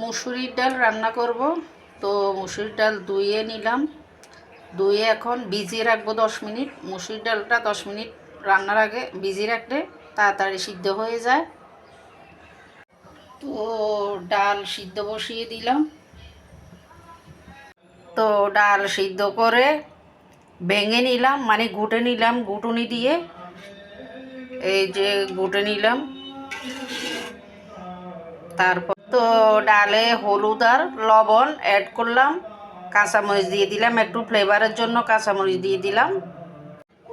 মুসুরির ডাল রান্না করব। তো মুসুরির ডাল ধুয়ে নিলাম, ধুয়ে এখন ভিজিয়ে রাখবো 10 মিনিট। মুসুরির ডালটা 10 মিনিট রান্নার আগে ভিজিয়ে রাখলে তাড়াতাড়ি সিদ্ধ হয়ে যায়। তো ডাল সিদ্ধ বসিয়ে দিলাম। তো ডাল সিদ্ধ করে ভেঙে নিলাম, মানে ঘুটে নিলাম, ঘুটুনি দিয়ে এই যে ঘুটে নিলাম। তারপর তো ডালে হলুদ আর লবণ অ্যাড করলাম, কাঁচামরিচ দিয়ে দিলাম, একটু ফ্লেভারের জন্য কাঁচামরিচ দিয়ে দিলাম।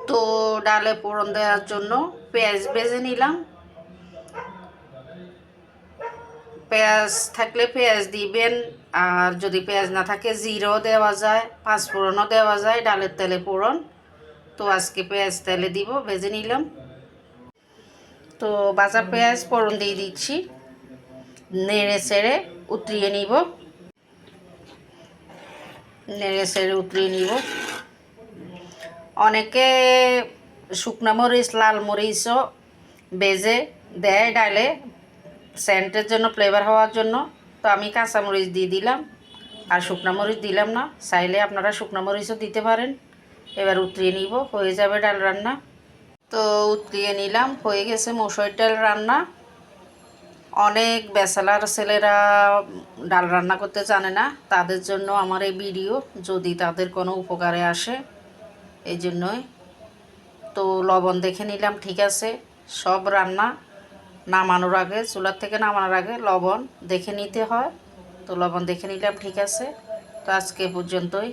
তো ডালে ফোড়ন দেওয়ার জন্য পেঁয়াজ ভেজে নিলাম। পেঁয়াজ থাকলে পেঁয়াজ দিবেন, আর যদি পেঁয়াজ না থাকে জিরাও দেওয়া যায়, পাঁচফোড়নও দেওয়া যায় ডালের তেলে ফোড়ন। তো আজকে পেঁয়াজ তেলে দিব, ভেজে নিলাম। তো ভাজা পেঁয়াজ ফোড়ন দিয়ে দিচ্ছি, নেড়ে চেড়ে উতরিয়ে নিব, নেড়ে চেড়ে উতরিয়ে নিব। অনেকে শুকনো মরিচ, লাল মরিচও ভেজে দেয় ডালে সেন্টের জন্য, ফ্লেভার হওয়ার জন্য। তো আমি কাঁচামরিচ দিয়ে দিলাম, আর শুকনো মরিচ দিলাম না। চাইলে আপনারা শুকনো মরিচও দিতে পারেন। এবার উতরিয়ে নিব, হয়ে যাবে ডাল রান্না। তো উতরিয়ে নিলাম, হয়ে গেছে মসুর ডাল রান্না। অনেক ব্যাচেলার ছেলেরা ডাল রান্না করতে জানে না, তাদের জন্য আমার এই ভিডিও, যদি তাদের কোনো উপকারে আসে এই জন্যই। তো লবণ দেখে নিলাম ঠিক আছে। সব রান্না নামানোর আগে, চুলার থেকে নামানোর আগে লবণ দেখে নিতে হয়। তো লবণ দেখে নিলাম ঠিক আছে। তো আজকে পর্যন্তই।